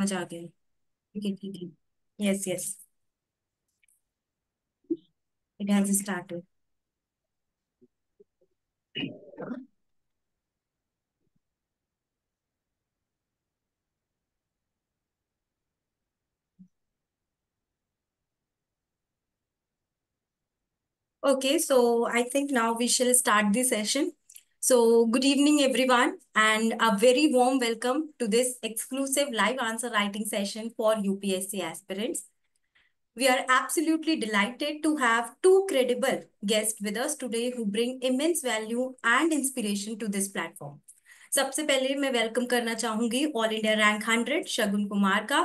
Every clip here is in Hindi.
मजा आ गया। ठीक है ठीक है। Yes yes. It has started. Okay, so I think now we shall start the session. So, good evening, everyone, and a very warm welcome to this exclusive live answer writing session for UPSC aspirants. We are absolutely delighted to have two credible guests with us today who bring immense value and inspiration to this platform. सबसे पहले मैं वेलकम करना चाहूंगी ऑल इंडिया रैंक 100 शगुन कुमार का,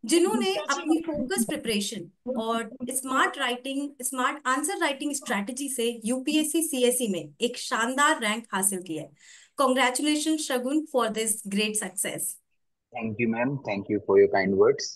जिन्होंने अपनी फोकस प्रिपरेशन और स्मार्ट आंसर राइटिंग स्ट्रेटजी से यूपीएससी सीएसई में एक शानदार रैंक हासिल किया है। Congratulation Shagun for this great success. Thank you, ma'am. Thank you for your kind words.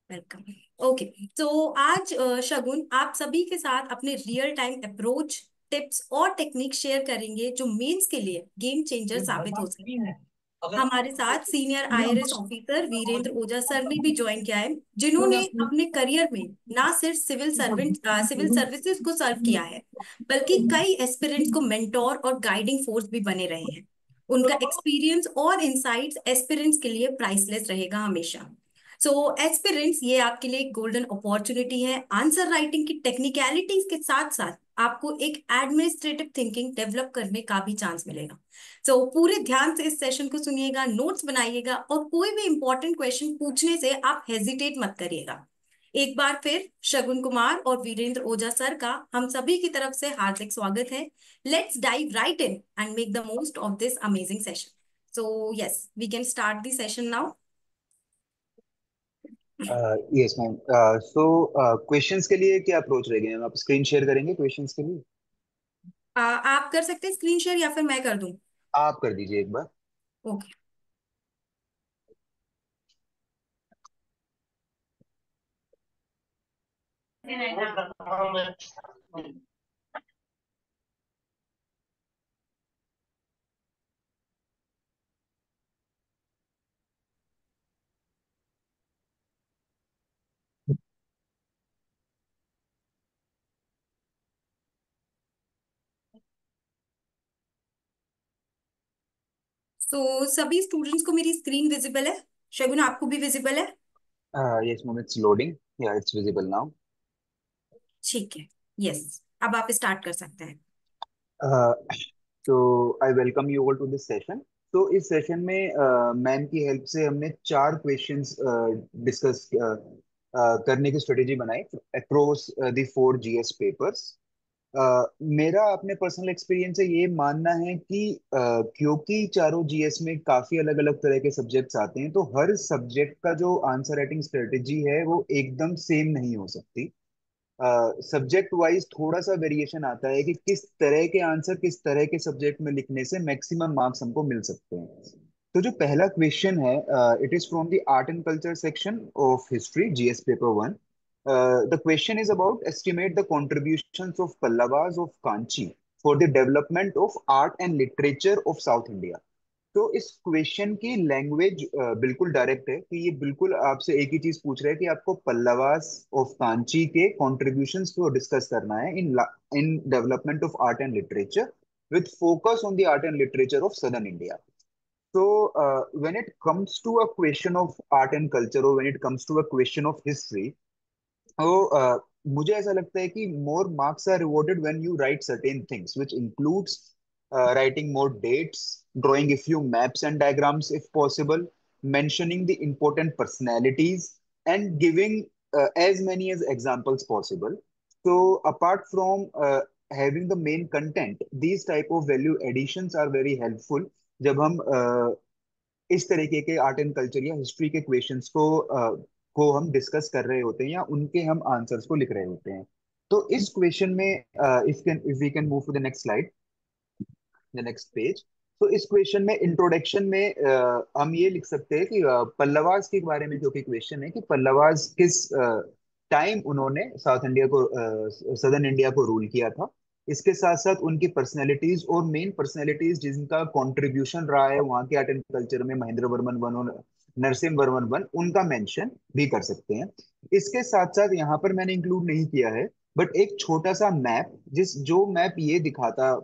Welcome. Okay, तो आज शगुन आप सभी के साथ अपने रियल टाइम अप्रोच, टिप्स और टेक्निक शेयर करेंगे जो मेंस के लिए गेम चेंजर साबित हो सकते हैं। हमारे साथ सीनियर आईआरएस ऑफिसर वीरेंद्र ओझा सर ने भी ज्वाइन किया है, जिन्होंने अपने करियर में ना सिर्फ सिविल सर्विसेज को सर्व किया है, बल्कि कई एस्पिरेंट्स को मेंटोर और गाइडिंग फोर्स भी बने रहे हैं। उनका एक्सपीरियंस और इंसाइट्स एस्पिरेंट्स के लिए प्राइसलेस रहेगा हमेशा। सो एस्पिरेंट्स, ये आपके लिए एक गोल्डन अपॉर्चुनिटी है। आंसर राइटिंग की टेक्निकलिटीज के साथ साथ आपको एक एडमिनिस्ट्रेटिव थिंकिंग डेवलप करने का भी चांस मिलेगा। सो पूरे ध्यान से इस सेशन को सुनिएगा, नोट्स बनाइएगा और कोई भी इंपॉर्टेंट क्वेश्चन पूछने से आप हेजिटेट मत करिएगा। एक बार फिर शगुन कुमार और वीरेंद्र ओझा सर का हम सभी की तरफ से हार्दिक स्वागत है। Let's dive right in and make the most of this amazing session. So yes, we can start the session now. Yes, ma'am. Questions के लिए क्या अप्रोच रहेगी मैम? आप स्क्रीन शेयर करेंगे क्वेश्चंस के लिए? आप कर सकते हैं स्क्रीन शेयर या फिर मैं कर दूं? आप कर दीजिए एक बार। ओके। सो सभी स्टूडेंट्स को मेरी स्क्रीन विजिबल है? शगुन, आपको भी विजिबल है? Yes, ma'am. It's loading. Yeah, it's visible now. ठीक है। यस, अब आप स्टार्ट कर सकते हैं। Uh, I welcome you all to this session. तो इस सेशन में मैम की हेल्प से हमने चार क्वेश्चंस डिस्कस करने की स्ट्रेटेजी बनाई across the four GS papers. मेरा अपने पर्सनल एक्सपीरियंस से ये मानना है कि क्योंकि चारों जीएस में काफी अलग अलग तरह के सब्जेक्ट्स आते हैं, तो हर सब्जेक्ट का जो आंसर राइटिंग स्ट्रेटेजी है वो एकदम सेम नहीं हो सकती। सब्जेक्ट वाइज थोड़ा सा वेरिएशन आता है कि किस तरह के आंसर किस तरह के सब्जेक्ट में लिखने से मैक्सिमम मार्क्स हमको मिल सकते हैं। तो जो पहला क्वेश्चन है, it is from the art and culture section of history GS paper one. The question is about estimate the contributions of Pallavas of Kanchi for the development of art and literature of south India. तो इस क्वेश्चन की लैंग्वेज बिल्कुल डायरेक्ट है कि ये बिल्कुल आपसे एक ही चीज पूछ रहा है कि आपको पल्लवास ऑफ कांची के कॉन्ट्रीब्यूशंस को डिस्कस करना है in development of art and literature with focus on the art and literature of southern India. So, when it comes to a question of art and culture, or when it comes to a question of history, तो मुझे ऐसा लगता है कि more marks are rewarded when you write certain things which includes writing more dates, drawing a few maps and diagrams if possible, mentioning the important personalities, and giving as many as examples possible. So apart from having the main content, these type of value additions are very helpful जब हम इस तरीके के आर्ट एंड कल्चर या हिस्ट्री के क्वेश्चंस को हम डिस्कस कर रहे होते हैं या उनके हम आंसर्स को लिख रहे होते हैं। तो इस क्वेश्चन में if we can move to the next slide, the next page. तो इस क्वेश्चन में इंट्रोडक्शन में हम ये लिख सकते हैं कि पल्लवास के बारे में, क्योंकि क्वेश्चन है कि पल्लवास किस टाइम उन्होंने साउथ इंडिया को सदर्न इंडिया को रूल किया था। इसके साथ साथ उनकी पर्सनैलिटीज और मेन पर्सनैलिटीज जिनका कंट्रीब्यूशन रहा है वहाँ के आर्ट एंड कल्चर में, महेंद्र वर्मन वन नरसिंहवर्मन वन, उनका मेंशन भी कर सकते हैं। इसके साथ साथ यहाँ पर मैंने इंक्लूड नहीं किया है, बट एक छोटा सा मैप, जिस जो मैप ये दिखाता,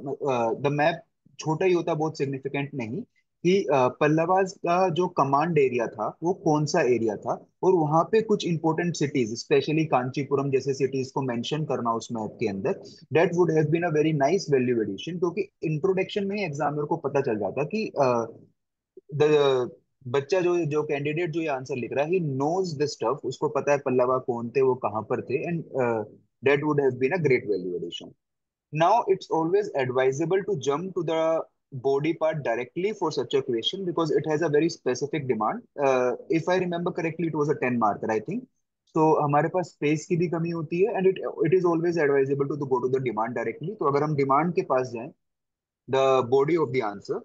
द मैप छोटा ही होता, बहुत सिग्निफिकेंट नहीं, कि पल्लवास का जो कमांड एरिया था वो कौन सा एरिया था, और वहां पे कुछ इंपॉर्टेंट सिटीज, स्पेशली कांचीपुरम जैसे सिटीज को मेंशन करना उस मैप के अंदर, that would have been a very nice value addition. क्योंकि इंट्रोडक्शन में ही एग्जामिनर को पता चल जाता कि द बच्चा जो कैंडिडेट जो ये आंसर लिख रहा है, ही नोज द स्टफ, उसको पता है पल्लवा कौन थे, वो कहाँ पर थे, and that would have been a great value addition. Now, it's always advisable to jump to the body part directly for such a question because it has a very specific demand. If I remember correctly, it was a 10 marker, I think. So हमारे पास स्पेस की भी कमी होती है, and it is always advisable to go to the demand directly. तो अगर हम डिमांड के पास जाएं, the body of the answer,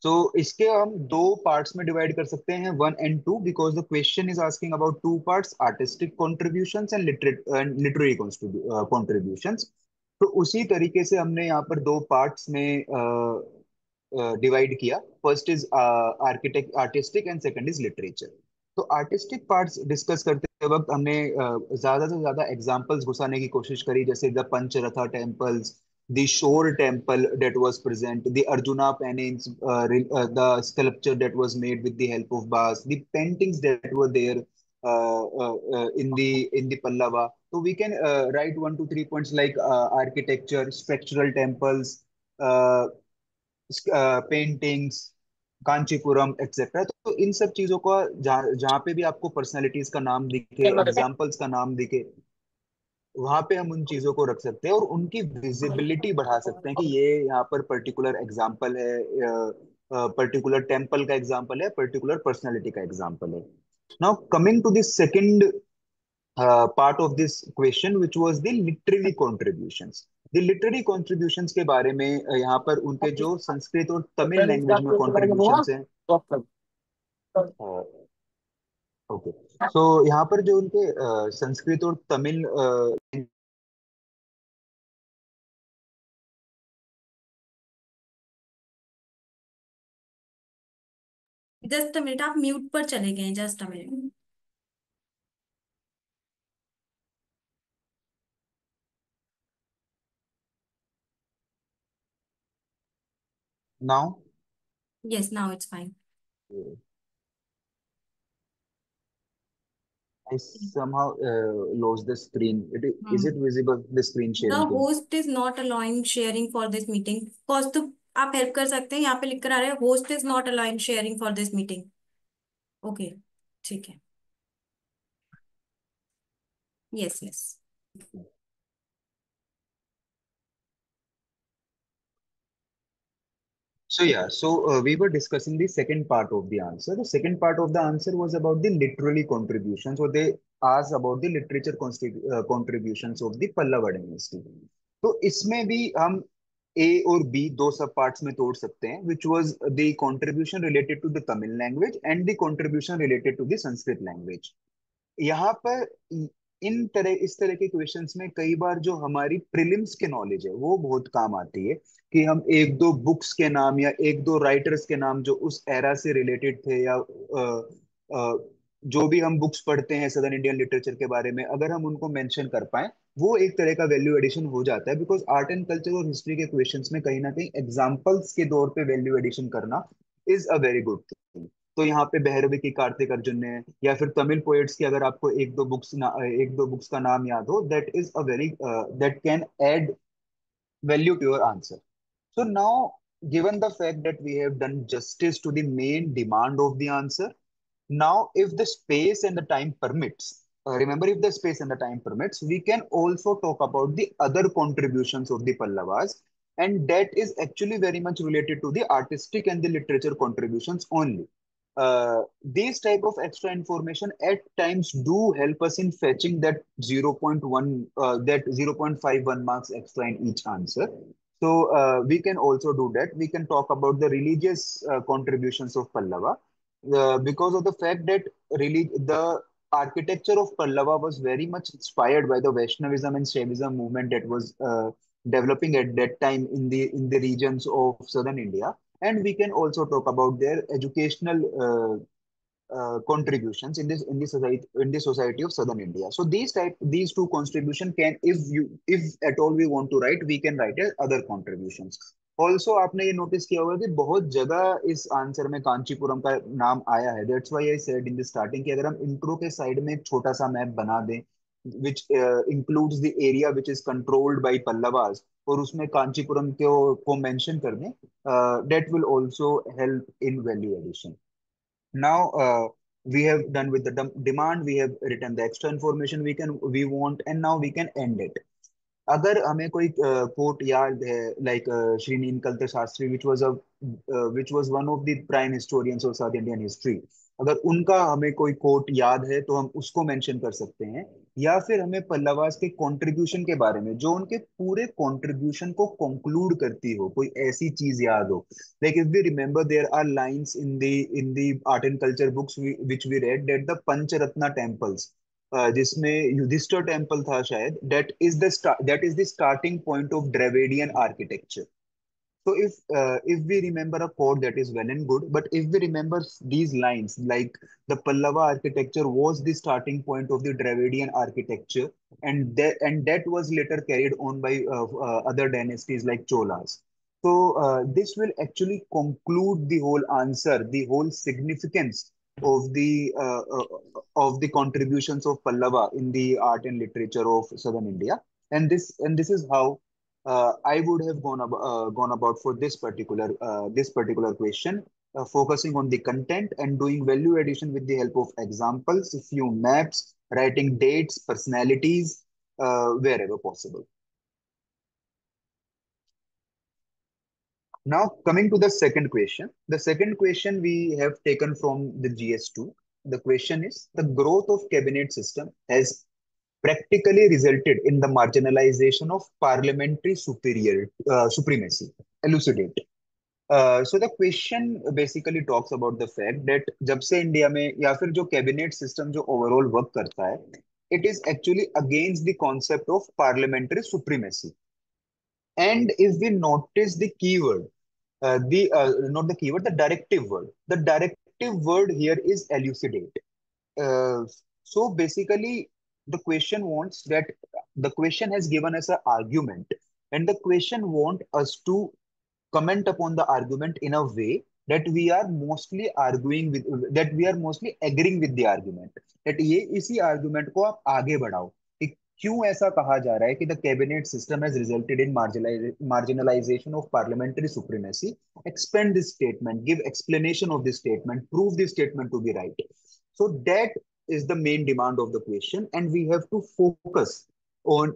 तो इसके हम दो पार्ट्स में डिवाइड कर सकते हैं, one and two, because the question is asking about two parts, artistic contributions and literary contributions. तो उसी तरीके से हमने यहाँ पर दो पार्ट्स में डिवाइड किया। First is architect artistic and second is literature. तो आर्टिस्टिक पार्ट्स डिस्कस करते वक्त हमने ज्यादा से ज्यादा एग्जांपल्स घुसाने की कोशिश करी, जैसे the Pancharatha temples, the shore temple that was present, the Arjuna penance, the sculpture that was made with the help of bars, the paintings that were there in the Pallava. So we can write 1 to 3 points like architecture, structural temples, uh, paintings, Kanchipuram etcetera. तो इन सब चीजों का जहाँ जहाँ पे भी आपको पर्सनालिटीज का नाम दिखे, एग्जाम्पल्स का नाम दिखे, वहां पे हम उन चीजों को रख सकते हैं और उनकी विजिबिलिटी बढ़ा सकते हैं कि ये यहाँ पर पर्टिकुलर एग्जाम्पल है, पर्टिकुलर टेम्पल का एग्जाम्पल है, पर्टिकुलर पर्सनालिटी का एग्जाम्पल है। Now coming to this second part of this question which was the literary contributions. The literary contributions के बारे में यहाँ पर उनके जो संस्कृत और तमिल लैंग्वेज में कॉन्ट्रीब्यूशंस हैं, ओके, सो यहाँ पर जो उनके संस्कृत और तमिल जस्ट अ मिनट, आप म्यूट पर चले गए, just a minute. Now, yes, now it's fine. I somehow lost the screen. Is it visible, the screen the sharing thing? Host is not allowing sharing for this meeting cause, तो आप हेल्प कर सकते हैं, यहाँ पे लिख कर आ रहा है host is not allowing sharing for this meeting. Okay, ठीक है। Yes yes. So yeah, we were discussing the second part of the answer. The second part of the answer was about the literary contributions, or they asked about the literature contributions of the Pallava dynasty. तो इसमें भी हम ए और बी दो सब पार्ट्स में तोड़ सकते हैं, which was the contribution related to the Tamil language and the contribution related to the Sanskrit language. यहाँ पर इस तरह के क्वेश्चंस में कई बार जो हमारी प्रीलिम्स के नॉलेज है वो बहुत काम आती है, कि हम एक दो बुक्स के नाम या एक दो राइटर्स के नाम जो उस एरा से रिलेटेड थे, या जो भी हम बुक्स पढ़ते हैं सदर्न इंडियन लिटरेचर के बारे में, अगर हम उनको मेंशन कर पाए, वो एक तरह का वैल्यू एडिशन हो जाता है। बिकॉज आर्ट एंड कल्चर और हिस्ट्री के क्वेश्चंस में कहीं ना कहीं एग्जाम्पल्स के दौर पे वैल्यू एडिशन करना is a very good thing. तो यहाँ पे भैरवी की कार्तिक अर्जुन ने, या फिर तमिल पोएट्स की अगर आपको एक दो बुक्स का नाम याद हो, that is a very that can add value to your answer. So now, given the fact that we have done justice to the main demand of the answer, now if the space and the time permits, remember, if the space and the time permits, we can also talk about the other contributions of the Pallavas, and that is actually very much related to the artistic and the literature contributions only. These type of extra information at times do help us in fetching that 0.1 that 0.51 marks extra in each answer. So we can also do that. We can talk about the religious contributions of Pallava, because of the fact that really the architecture of Pallava was very much inspired by the Vaishnavism and Shaivism movement that was developing at that time in the regions of southern India. And we can also talk about their educational contributions in the society of Southern India. So these two contribution can, if at all we want to write, we can write as other contributions. Also आपने ये नोटिस किया होगा कि बहुत जगह इस आंसर में कांचीपुरम का नाम आया है. That's why I said in the starting कि अगर हम इंट्रो के साइड में एक छोटा सा मैप बना दें which includes the area which is controlled by Pallavas, और उसमें कांचीपुरम को मेंशन कर दें, that will also help in value addition. Now we have done with the demand, we have written the extra information we want, and now we can end it. अगर हमें कोई कोट याद है, like Shri Neelkanth Shastri which was one of the prime historians of south Indian history, अगर उनका हमें कोई कोट याद है तो हम उसको मेंशन कर सकते हैं. या फिर हमें पल्लवास के कंट्रीब्यूशन के बारे में, जो उनके पूरे कंट्रीब्यूशन को कंक्लूड करती हो, कोई ऐसी चीज याद हो. Like if we remember there are lines in the art and culture books which we read that the Pancharatna temples, जिसमें युधिष्ठिर टेम्पल था शायद, that is the starting point of Dravidian architecture. So if we remember a quote, that is well and good, but if we remember these lines, like the Pallava architecture was the starting point of the Dravidian architecture, and that was later carried on by other dynasties like Cholas. So this will actually conclude the whole answer, the whole significance of the contributions of Pallava in the art and literature of southern India. And this is how I would have gone about for this particular question, focusing on the content and doing value addition with the help of examples, a few maps, writing dates, personalities, wherever possible. Now, coming to the second question. The second question we have taken from the GS2. The question is, the growth of cabinet system has practically resulted in the marginalization of parliamentary supremacy. Elucidate. So the question basically talks about the fact that जब से इंडिया में या फिर जो कैबिनेट सिस्टम जो ओवरऑल वर्क करता है, it is actually against the concept of parliamentary supremacy. And if we notice the keyword, the not the keyword, the directive word. The directive word here is elucidate. Uh, so basically, the question has given us an argument, and the question want us to comment upon the argument in a way that we are mostly agreeing with the argument, that ये इसी argument को आप आगे बढ़ाओ कि क्यों ऐसा कहा जा रहा है कि the cabinet system has resulted in marginalization of parliamentary supremacy. Expand this statement, give explanation of this statement, prove this statement to be right. So that is the main demand of the question, and we have to focus on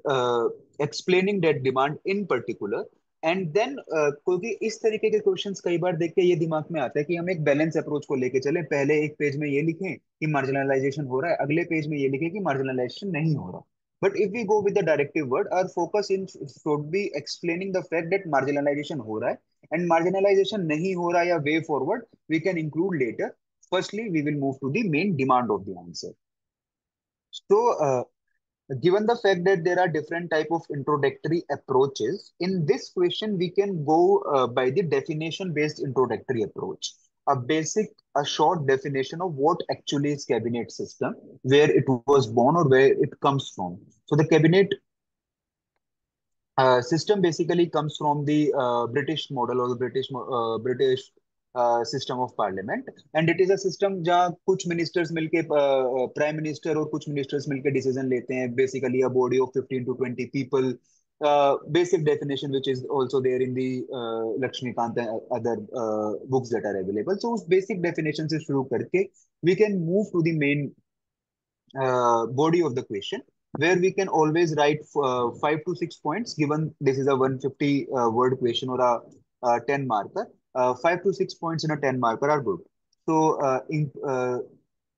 explaining that demand in particular. And then क्योंकि इस तरीके के क्वेश्चंस कई बार देख के ये दिमाग में आता है कि हम एक बैलेंस अप्रोच को लेके चले, पहले एक पेज में ये लिखें कि मार्जिनलाइजेशन हो रहा है, अगले पेज में ये लिखें कि मार्जिनलाइजेशन नहीं हो रहा. But if we go with the directive word, our focus in should be explaining the fact that marginalisation हो रहा है, एंड मार्जिनलाइजेशन नहीं हो रहा या way forward we can include later. Firstly, we will move to the main demand of the answer. So, given the fact that there are different type of introductory approaches, in this question we can go by the definition-based introductory approach. A short definition of what actually is cabinet system, where it was born or where it comes from. So the cabinet system basically comes from the British model or the British system of parliament, and it is a system जहाँ कुछ ministers मिलके prime minister और कुछ ministers मिलके decision लेते हैं, basically a body of 15 to 20 people. Basic definition which is also there in the Lakshmikant and other books that are available. So उस basic definition से शुरू करके we can move to the main body of the question, where we can always write 5 to 6 points, given this is a 150 word question or a 10 marker. 5 to 6 points in a 10 marker are good. So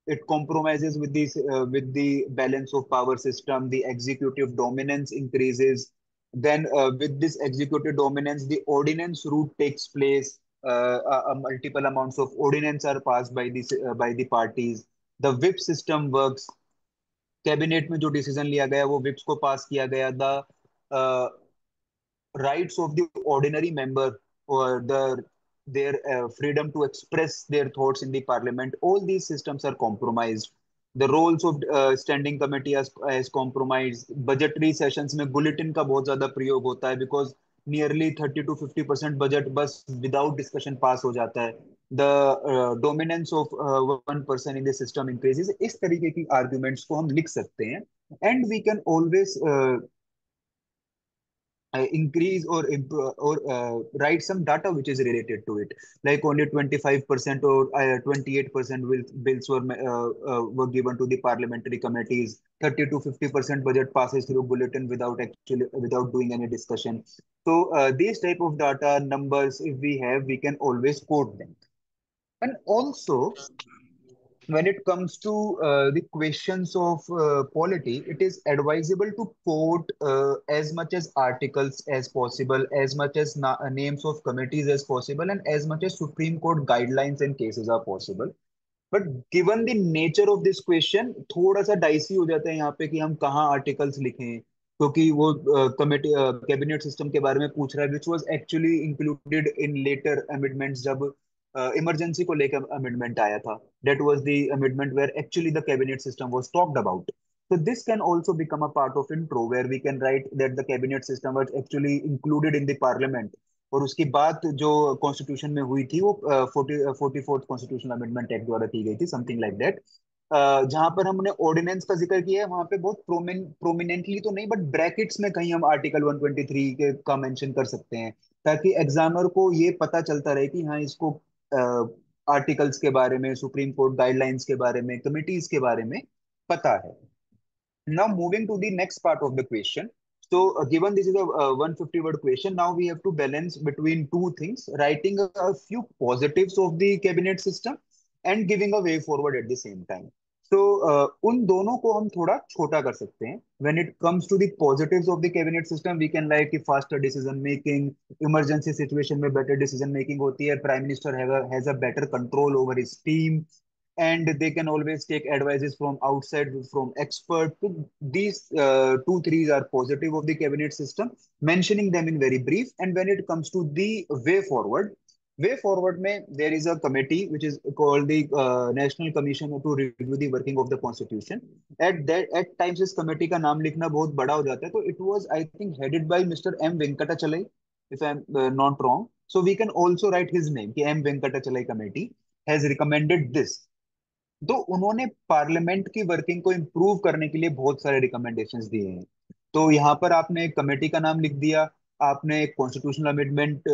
it compromises with the balance of power system, the executive dominance increases. Then with this executive dominance, the ordinance route takes place. Multiple amounts of ordinance are passed by the parties. The whip system works. Cabinet में जो डिसीजन लिया गया वो विप्स को पास किया गया. The rights of the ordinary member और the their freedom to express their thoughts in the parliament. All these systems are compromised. The roles of standing committee as compromised. Budgetary sessions में bulletin का बहुत ज्यादा प्रयोग होता है, because nearly 30 to 50% बजट बस विदाउट डिस्कशन पास हो जाता है. The dominance of one person in the system increases. इस तरीके की आर्ग्यूमेंट्स को हम लिख सकते हैं. And we can always increase or improve or write some data which is related to it, like only 25% or 28% bills were given to the parliamentary committees. 30 to 50% budget passes through bulletin without actually without doing any discussion. So these type of data numbers, if we have, we can always quote them. And also, when it comes to the questions of polity, it is advisable to quote as much as articles as possible, as much as names of committees as possible, and as much as Supreme Court guidelines and cases are possible. But given the nature of this question, थोड़ा सा डाइसी हो जाता है यहाँ पे कि हम कहाँ आर्टिकल्स लिखें, क्योंकि वो कमिटी कैबिनेट सिस्टम के बारे में पूछ रहा है, which was actually included in later amendments. जब इमरजेंसी को लेकर अमेंडमेंट आया था, that was the amendment where actually the cabinet system was talked about. So this can also become a part of intro where we can write that the cabinet system was actually included in the parliament. और उसकी बात जो कॉन्स्टिट्यूशन में हुई थी वो 44th कॉन्स्टिट्यूशनल अमेंडमेंट एक्ट द्वारा की गई थी, समथिंग लाइक दैट. जहां पर हमने ऑर्डिनेंस का जिक्र किया है, वहां पे बहुत प्रोमिनेंटली तो नहीं, बट ब्रैकेट्स में कहीं हम आर्टिकल 123 का मेंशन कर सकते हैं, ताकि एग्जामिनर को ये पता चलता रहे कि हाँ, इसको आर्टिकल्स के बारे में, सुप्रीम कोर्ट गाइडलाइंस के बारे में, कमिटीज के बारे में पता है. Now moving to the next part of the question. So given this is a 150 word question, now we have to balance between two things: writing a few positives of the cabinet system and giving a way forward at the same time. So उन दोनों को हम थोड़ा छोटा कर सकते हैं. When it comes to the positives of the cabinet system, we can like faster decision making, emergency situation में better decision making होती है, prime minister has a better control over his team, and they can always take advices from outside, from expert. So these two threes are positive of the cabinet system, mentioning them in very brief. And when it comes to the way forward mein, there is a committee which is called the National Commission to Review the Working of the Constitution. At times इस committee का नाम लिखना बहुत बड़ा हो जाता है, तो it was I think headed by Mr. M. Venkatachalai, if I'm not wrong. So we can also write his name, कि M. Venkatachalai committee has recommended this. तो उन्होंने पार्लियामेंट की वर्किंग को इम्प्रूव करने के लिए बहुत सारे रिकमेंडेशंस दिए हैं. तो यहाँ पर आपने एक कमेटी का नाम लिख दिया, आपने एक कॉन्स्टिट्यूशनल अमेंडमेंट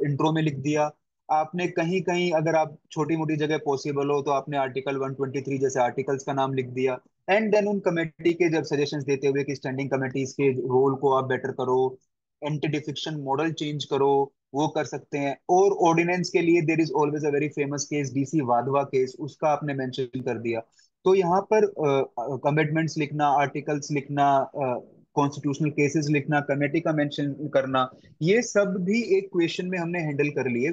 इंट्रो में लिख दिया, आपने कहीं कहीं अगर आप छोटी मोटी जगह पॉसिबल हो तो आपने आर्टिकल 123 जैसे आर्टिकल्स का नाम लिख दिया. एंड देन उन कमेटी के जब सजेशंस देते हुए कि स्टैंडिंग कमेटीज के रोल को आप बेटर करो, एंटी डिफिक्शन मॉडल चेंज करो, वो कर सकते हैं. और ऑर्डिनेंस के लिए there is always a very famous case, DC Wadhwa case, उसका आपने मेंशन कर दिया. तो यहाँ पर कमिटमेंट्स लिखना, आर्टिकल्स लिखना, कॉन्स्टिट्यूशनल केसेस लिखना, कमेटी का मेंशन करना, ये सब भी एक क्वेश्चन में हमने हैंडल कर लिए.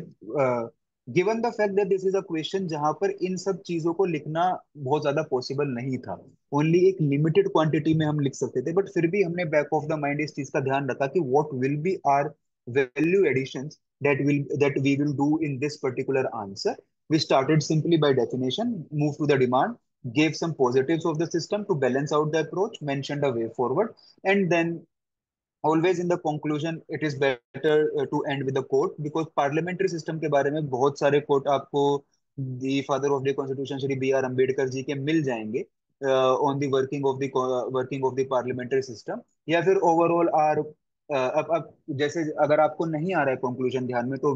Given the fact that this is a question जहां पर इन सब चीजों को लिखना बहुत ज्यादा पॉसिबल नहीं था, ओनली एक लिमिटेड क्वांटिटी में हम लिख सकते थे, बट फिर भी हमने बैक ऑफ द माइंड इस चीज का ध्यान रखा कि what will be our value additions that we will do in this particular answer. We started simply by definition, moved to the demand, gave some positives of the system to balance out the approach, mentioned a way forward, and then always in the conclusion it is better to end with the quote, because parliamentary system के बारे में बहुत सारे quote आपको the father of the constitution Shri B R Ambedkar ji के मिल जाएंगे on the working of the parliamentary system. या फिर overall आर अब जैसे अगर आपको नहीं आ रहा है conclusion ध्यान में, तो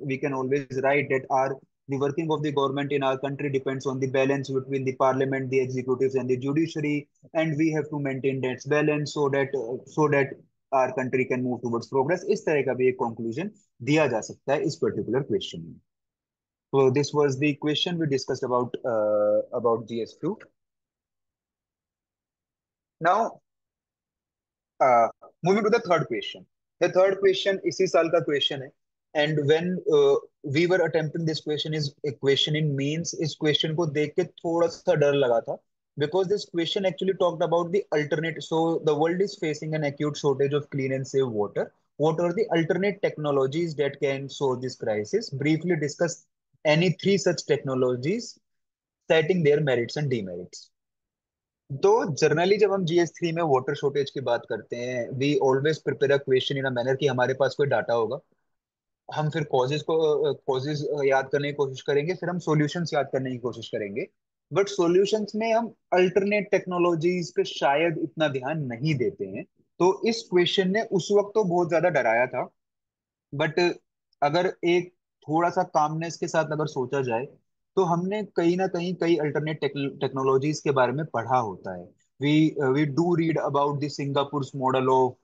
we can always write that our the working of the government in our country depends on the balance between the parliament, the executives, and the judiciary, and we have to maintain that balance so that our country can move towards progress. इस तरह का भी एक conclusion दिया जा सकता है इस particular question में. So this was the question we discussed about GS2. Now moving to the third question. The third question इसी साल का question है, and when we were attempting this question is a question in means, इस question को देख के थोड़ा सा डर लगा था, because this question actually talked about the alternate. So the world is facing an acute shortage of clean and safe water. what are the alternate technologies that can solve this crisis, briefly discuss any three such technologies, citing their merits and demerits. तो जनरली जब हम GS3 में वाटर शॉर्टेज की बात करते हैं, we always prepare a question in a manner कि हमारे पास कोई डाटा होगा, हम फिर कॉजेज याद करने की कोशिश करेंगे, फिर हम सॉल्यूशंस याद करने की कोशिश करेंगे। बट सॉल्यूशंस में हम अल्टरनेट टेक्नोलॉजीज पे शायद इतना ध्यान नहीं देते हैं। तो इस क्वेश्चन ने उस वक्त तो बहुत ज्यादा डराया था, बट अगर एक थोड़ा सा कामनेस के साथ अगर सोचा जाए, तो हमने कहीं ना कहीं कई अल्टरनेट टेक्नोलॉजीज के बारे में पढ़ा होता है। We do read about the Singapore model of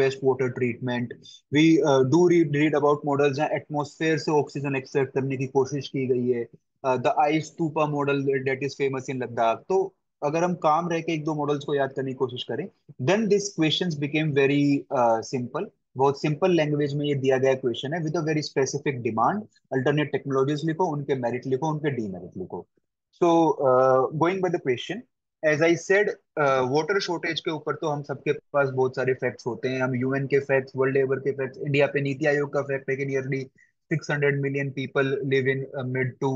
waste water treatment. We do read about model जहाँ एटमॉस्फेयर से ऑक्सीजन एक्सट्रैक्ट करने की कोशिश की गई है, the ice stupa model that is famous in Ladakh. तो अगर हम काम रह के एक दो मॉडल्स को याद करने की कोशिश करें, then this questions became very simple. बहुत सिंपल लैंग्वेज में ये दिया गया क्वेश्चन है, with a very specific demand. Alternate technologies लिखो, उनके मेरिट लिखो, उनके डीमेरिट लिखो। So going by the question, as I said, water shortage के ऊपर तो हम सबके पास बहुत सारे फैक्ट्स होते हैं। हम यूएन के फैक्ट्स, वर्ल्ड लेबर के फैक्ट्स, इंडिया पे नीति आयोग का फैक्ट है कि nearly 600 million people live in mid to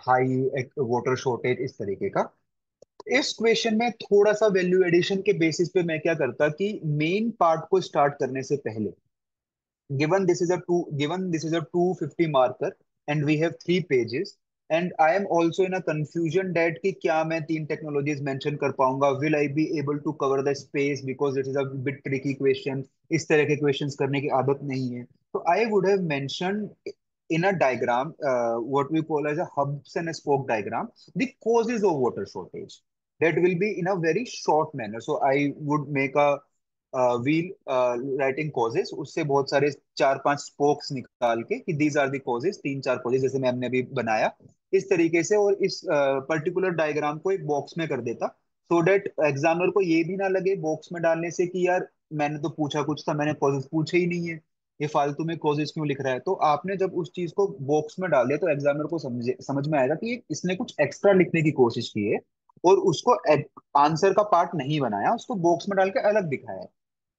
high water shortage, इस तरीके का। इस क्वेश्चन में थोड़ा सा वैल्यू एडिशन के बेसिस पे मैं क्या करता कि मेन पार्ट को स्टार्ट करने से पहले, given this is a 250 marker and we have 3 pages, and I am also in a confusion that कि क्या मैं तीन टेक्नोलॉजीज मेंशन कर पाऊंगा, will I be able to cover the space because it is a bit tricky question। इस तरह के क्वेश्चंस करने की आदत नहीं है। तो I would have mentioned in a diagram, what we call as a hubs and spoke diagram, the causes of water shortage, that will be in a very short manner। So I would make a wheel writing causes, उससे बहुत सारे चार पांच स्पोक्स निकाल के कि दीज आर दी कॉजेस, तीन चार कॉजेस जैसे मैम ने अभी बनाया इस तरीके से, और इस पर्टिकुलर डायग्राम को एक बॉक्स में कर देता, सो डेट एग्जामिनर को ये भी ना लगे बॉक्स में डालने से कि यार मैंने तो पूछा कुछ था, मैंने कॉजेस पूछे ही नहीं है, ये फालतू में कॉजेस क्यों लिख रहा है। तो आपने जब उस चीज को बॉक्स में डाल दिया, तो एग्जामिनर को समझ में आएगा कि इसने कुछ एक्स्ट्रा लिखने की कोशिश की है, और उसको आंसर का पार्ट नहीं बनाया, उसको बॉक्स में डाल के अलग दिखाया है।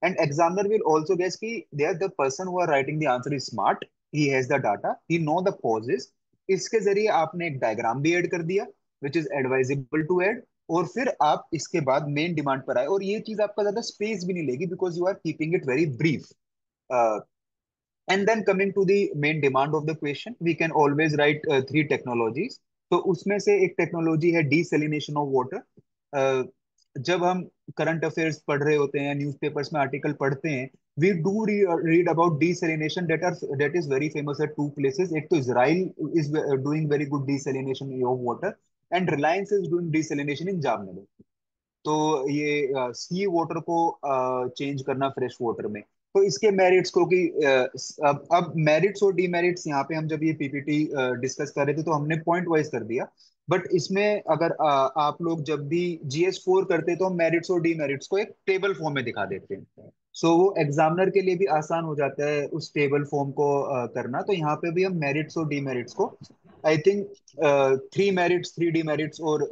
And examiner will also guess कि they are the person who are writing the answer is smart, he has the data, he know the causes। इसके जरिए आपने एक डायग्राम भी ऐड कर दिया, which is advisable to add। और फिर आप इसके बाद मेन डिमांड पर आए, और ये चीज आपका ज्यादा स्पेस भी नहीं लेगी because you are keeping it very brief. And then coming to the main demand of the question, we can always write three technologies। तो उसमें से एक टेक्नोलॉजी है डिसैलिनेशन ऑफ वाटर। जब हम करंट अफेयर्स पढ़ रहे होते हैं, न्यूज़पेपर्स में आर्टिकल पढ़ते हैं, we do read about desalination that is very famous at two places. एक तो Israel is doing very good desalination of water, and Reliance is doing desalination in Jamnagar. तो ये सी वाटर को चेंज करना फ्रेश वाटर में। तो इसके मेरिट्स को कि अब मेरिट्स और डीमेरिट्स यहाँ पे हम जब ये पीपीटी डिस्कस कर रहे थे तो हमने पॉइंट वाइज कर दिया। बट इसमें अगर आप लोग जब भी GS4 करते तो हम मेरिट्स और डीमेरिट्स को एक टेबल फॉर्म में दिखा देते हैं, सो वो एग्जामिनर के लिए भी आसान हो जाता है उस टेबल फॉर्म को करना। तो यहाँ पे भी हम मेरिट्स और डीमेरिट्स को, आई थिंक, 3 मेरिट्स 3 डीमेरिट्स और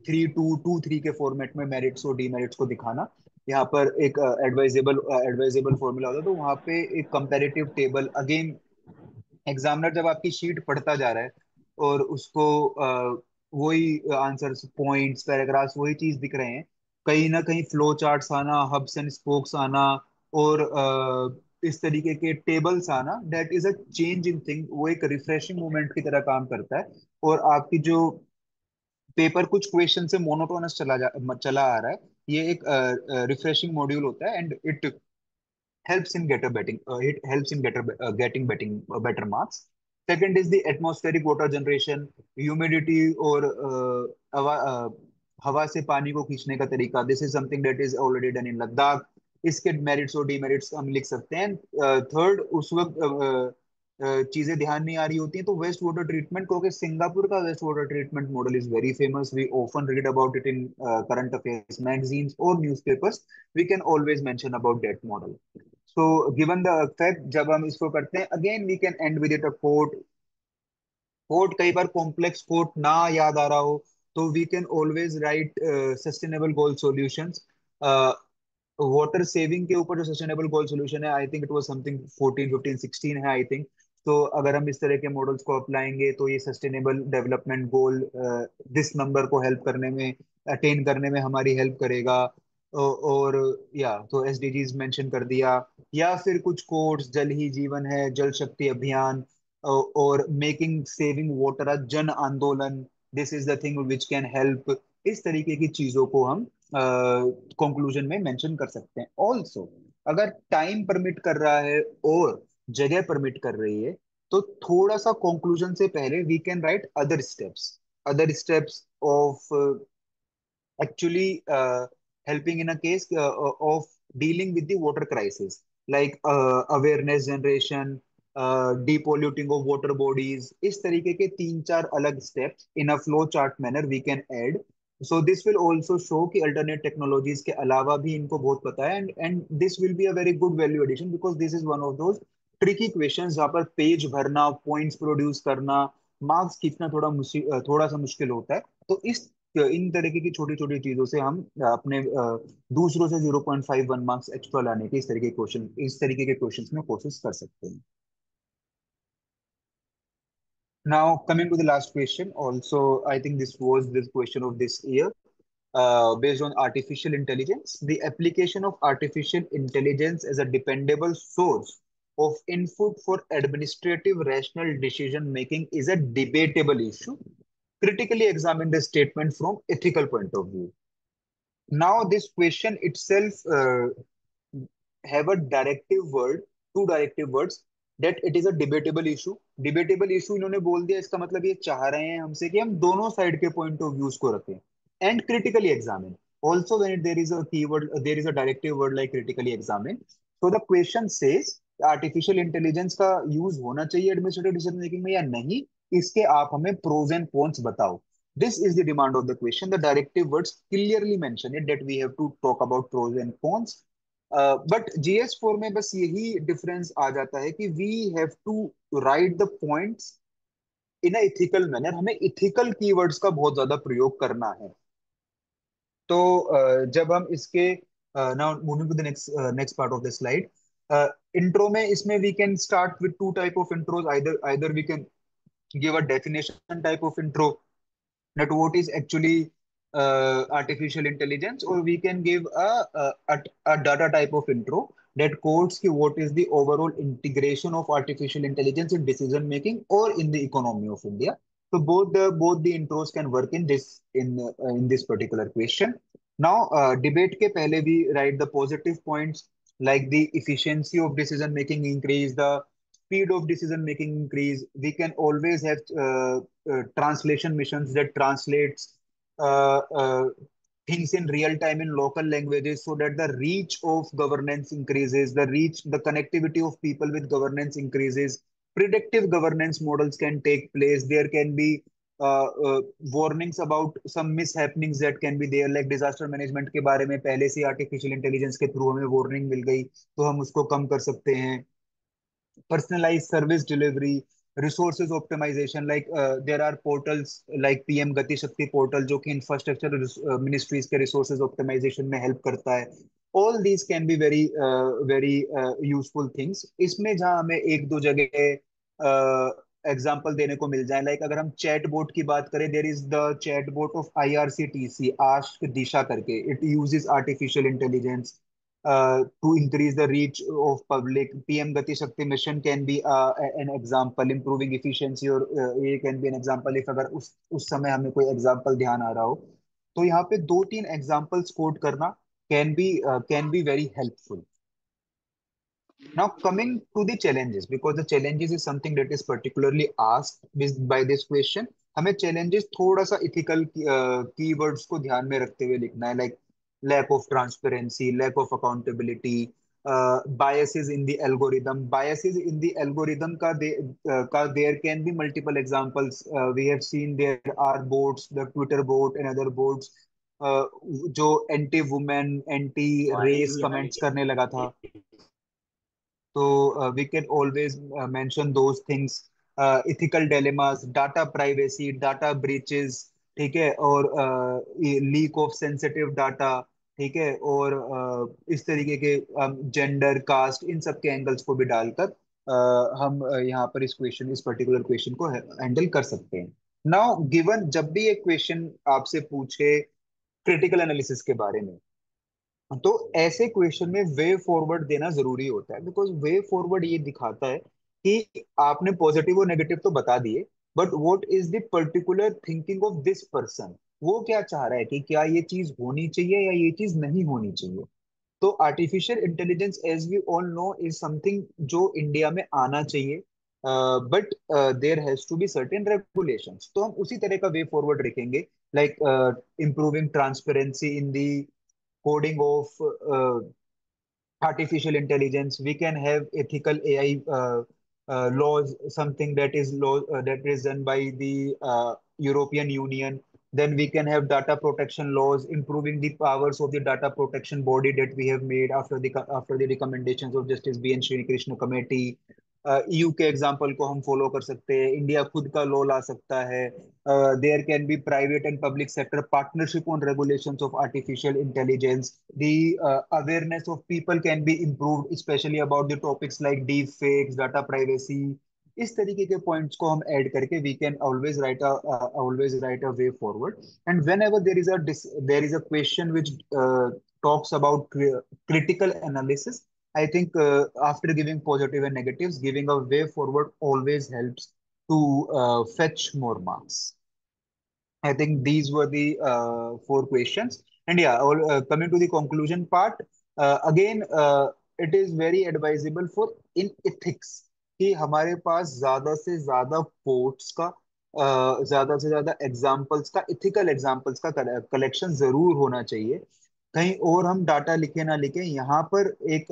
3 2 2 3 के फॉर्मेट में मेरिट्स और डीमेरिट्स को दिखाना। यहाँ पर एक एडवाइजेबल फॉर्मूला होता है, तो वहाँ पे एक कंपैरेटिव टेबल अगेन, एग्जामिनर जब आपकी शीट पढ़ता जा रहा है और उसको वही आंसर्स, पॉइंट्स, पैराग्राफ्स, वही चीज दिख रहे हैं, कहीं ना कहीं फ्लो चार्ट्स आना, हब्स एंड स्पोक्स आना, और इस तरीके के टेबल्स आना, that is a change in thing. वो एक रिफ्रेशिंग मोमेंट की तरह काम करता है। और आपकी जो पेपर कुछ क्वेश्चन से मोनोटोनस चला आ रहा है, ये एक रिफ्रेशिंग मॉड्यूल होता है, and it helps in getter betting it helps in getter getting betting better marks। Second is the atmospheric water generation, humidity और हवा से पानी को खींचने का तरीका, this is something that is already done in Ladakh. इसके मेरिट्स और डीमेरिट्स हम लिख सकते हैं। थर्ड, उस वक्त चीजें ध्यान नहीं आ रही होती हैं, तो वेस्ट वाटर ट्रीटमेंट, क्योंकि सिंगापुर का waste water treatment model is very famous, we often read about it in current affairs magazines और newspapers, we can always mention about that model. So given the fact, जब हम इसको करते हैं again we can end with it a quote. Quote कई बार कॉम्प्लेक्स कोट ना याद आ रहा हो, तो we can always write sustainable goal solutions. Water saving के ऊपर जो सस्टेनेबल गोल सोल्यूशन है, I think it was something 14 15 16 है आई थिंक। तो अगर हम इस तरह के मॉडल्स को अपनाएंगे तो ये sustainable development goal this number को हेल्प करने में, अटेन करने में हमारी हेल्प करेगा। और या तो एसडीजीज मेंशन कर दिया, या फिर कुछ कोड्स, जल ही जीवन है, जल शक्ति अभियान, और मेकिंग सेविंग वाटर अ जन आंदोलन, this is the thing which can help. इस तरीके की चीजों को हम कंक्लूजन में मेंशन कर सकते हैं। ऑल्सो अगर टाइम परमिट कर रहा है और जगह परमिट कर रही है, तो थोड़ा सा कंक्लूजन से पहले we can write other steps of actually helping in a case of dealing with the water crisis, like awareness generation, depolluting of water bodies, इस तरीके के तीन चार अलग steps in a flow chart manner we can add. So this will also show कि alternate technologies के अलावा भी इनको बहुत पता है, and this will be a very good value addition because this is one of those tricky questions जहाँ पर पेज भरना, पॉइंट्स प्रोड्यूस करना, मार्क्स खींचना थोड़ा सा मुश्किल होता है। तो इस इन तरीके की छोटी छोटी चीजों से हम अपने दूसरों से 0.51 मार्क्स एक्स्ट्रा लाने के इस तरीके के क्वेश्चंस में कोशिश कर सकते हैं। Now coming to the last question, also I think this was this question of this year, based on artificial intelligence. The application of artificial intelligence as a dependable source of input for administrative rational decision making is a debatable issue. Critically examine the statement from ethical point of view. Now, this question itself have a directive word, two directive words, that it is a debatable issue. Debatable issue इन्होंने बोल दिया, इसका मतलब ये चाह रहे हैं हमसे कि हम दोनों साइड के पॉइंट ऑफ व्यूज को रखें and critically examine. Also, when there is a keyword, there is a directive word like critically examine. So the question says artificial intelligence का यूज होना चाहिए एडमिनिस्ट्रेटिव डिसीजन मेकिंग में या नहीं, इसके आप हमें प्रोज एंड कॉन्स बताओ. This is the demand of the question. The directive words clearly mention it that we have to talk about pros and cons. But GS4 में बस यही डिफरेंस आ जाता है कि we have to write the points in a ethical manner, हमें इथिकल कीवर्ड्स का बहुत ज्यादा प्रयोग करना है। तो जब हम इसके now moving to the next next part of the slide, intro में इसमें we can start with two type of intros, either we can give a definition type of intro that what is actually artificial intelligence, or we can give a data type of intro that quotes ki what is the overall integration of artificial intelligence in decision making or in the economy of India. So both the intros can work in this particular question. Now debate ke pehle we write the positive points, like the efficiency of decision making increase, the speed of decision making increase. We can always have translation missions that translates uh, uh, things in real time in local languages, so that the reach of governance increases, the connectivity of people with governance increases. Predictive governance models can take place. There can be warnings about some mishappenings that can be there, like disaster management के बारे में पहले से artificial intelligence के थ्रू हमें वार्निंग मिल गई, तो हम उसको कम कर सकते हैं. Personalized service delivery, resources optimization, like there are portals like PM Gati Shakti portal जो कि infrastructure ministries के resources optimization में help करता है. All these can be very useful things. इसमें जहाँ हमें एक दो जगह एग्जाम्पल देने को मिल जाए, लाइक अगर हम चैट बोट की बात करें, there is the chat bot of IRCTC, ask Disha करके. It uses artificial intelligence to increase the reach of public. PM Gati Shakti mission can be an example, improving efficiency, और ये can be an example if अगर उस समय हमें कोई example ध्यान आ रहा हो, तो यहाँ पे दो तीन examples quote करना can be very helpful. Now coming to the challenges, because the challenges is something that is particularly asked by this question. हमें challenges थोड़ा सा ethical keywords को ध्यान में रखते हुए लिखना है, like lack of transparency, lack of accountability, biases in the algorithm. Biases in the algorithm का there can be multiple examples. We have seen there are bots, the Twitter bot and other bots, जो anti women, anti race comments करने लगा था. So we can always mention those things. Ethical dilemmas, data privacy, data breaches, ठीक है, और लीक ऑफ सेंसिटिव डाटा, ठीक है, और इस तरीके के जेंडर, कास्ट, इन सब के एंगल्स को भी डालकर हम यहाँ पर इस पर्टिकुलर क्वेश्चन को हैंडल कर सकते हैं। नाउ गिवन जब भी एक क्वेश्चन आपसे पूछे क्रिटिकल एनालिसिस के बारे में, तो ऐसे क्वेश्चन में वे फॉरवर्ड देना जरूरी होता है, बिकॉज वे फॉरवर्ड ये दिखाता है कि आपने पॉजिटिव और नेगेटिव तो बता दिए, but what is the particular thinking of this person. वो क्या चाह रहा है कि क्या ये चीज होनी चाहिए या ये चीज नहीं होनी चाहिए। तो artificial intelligence as we all know is something जो इंडिया में आना चाहिए, but there has to be certain regulations. तो हम उसी तरह का वे फॉरवर्ड रखेंगे, like improving transparency in the coding of artificial intelligence. We can have ethical AI laws, something that is that is done by the European Union. Then we can have data protection laws, improving the powers of the data protection body that we have made after the recommendations of Justice B.N. Sri Krishna Committee. EU के एग्जाम्पल को हम फॉलो कर सकते हैं, इंडिया खुद का लॉ ला सकता है। There can be private and public sector partnership on regulations of artificial intelligence. The awareness of people can be improved, especially about the topics like deep fakes, data privacy. इस तरीके के पॉइंट्स को हम ऐड करके we can always write a way forward. And whenever there is a question which talks about critical analysis, I think after giving positive and negatives, giving a way forward always helps to fetch more marks. I think these were the four questions. And yeah, coming to the conclusion part, again, it is very advisable for in ethics कि हमारे पास ज्यादा से ज्यादा कोट्स का, ज्यादा से ज्यादा एग्जाम्पल्स का, इथिकल एग्जाम्पल्स का कलेक्शन जरूर होना चाहिए। कहीं और हम डाटा लिखे ना लिखे, यहाँ पर एक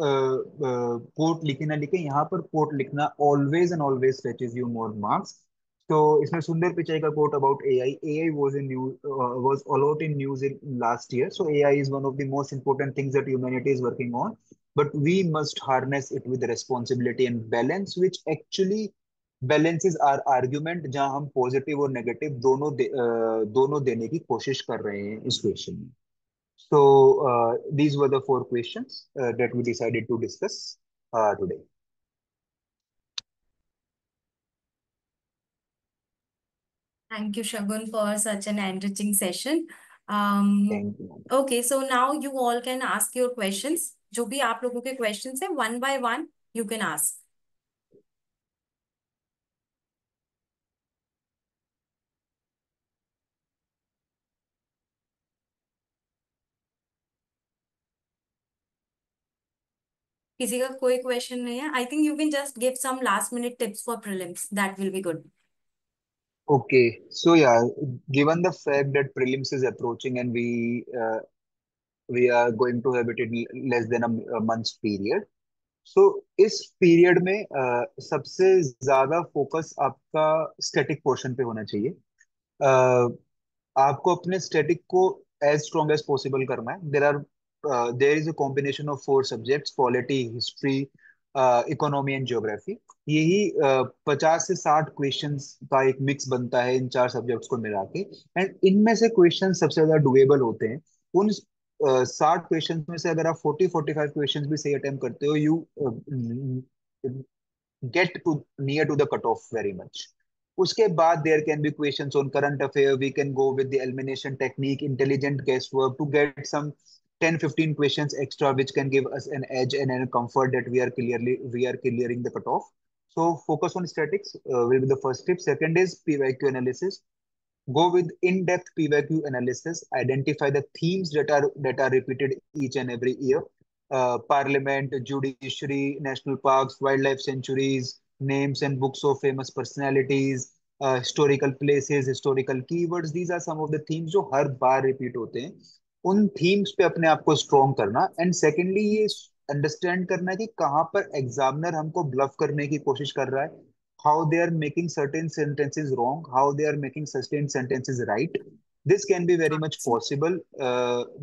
कोट लिखे ना लिखे, यहाँ पर कोट लिखना always and always fetches you more marks. तो इसमें सुंदर पिचाई का quote about AI, AI was a lot in news in last year. So AI is one of the most important things that humanity is working on, but we must harness it with responsibility and balance, which actually balances our argument, जहां हम पॉजिटिव और नेगेटिव दोनों देने की कोशिश कर रहे हैं इस क्वेश्चन में। So these were the four questions that we decided to discuss today. Thank you, Shagun, for such an enriching session. Um, Thank you. okay, so now you all can ask your questions. जो भी आप लोगों के questions हैं, one by one, you can ask. किसी का कोई question नहीं है? I think you can just give some last minute tips for prelims. That will be good. Okay, so yeah, given the fact that prelims is approaching and we are going to have it in less than a month's period, so इस पीरियड में सबसे ज्यादा फोकस आपका स्टैटिक पोर्शन पे होना चाहिए। आपको अपने स्टैटिक को एज स्ट्रॉन्ग एज पॉसिबल करना है। देर is a combination of four subjects: polity, history, economy and geography. यही 50 से 60 क्वेश्चंस का एक मिक्स बनता है इन चार सब्जेक्ट्स को मिला के। एंड इनमें से क्वेश्चन सबसे ज्यादा डुएबल होते हैं। उन 60 क्वेश्चंस में से अगर आप 40-45 क्वेश्चंस भी सही अटेम्प्ट करते हो, you get to near to the cutoff very much. उसके बाद there can be questions on current affair. We can go with the elimination technique, intelligent guesswork to get some 10-15 questions extra, which can give us an edge and a comfort that we are clearing the cutoff. So focus on statics will be the first tip. Second is PYQ analysis. Go with in-depth PYQ analysis. Identify the themes that are repeated each and every year. Parliament, judiciary, national parks, wildlife sanctuaries, names and books of famous personalities, historical places, historical keywords. These are some of the themes जो हर बार repeat होते हैं। उन themes पे अपने आप को strong करना। And secondly, ये understand करना कि कहाँ पर examiner हमको bluff करने की कोशिश कर रहा है, how they are making certain sentences wrong, how they are making certain sentences right. This can be very much possible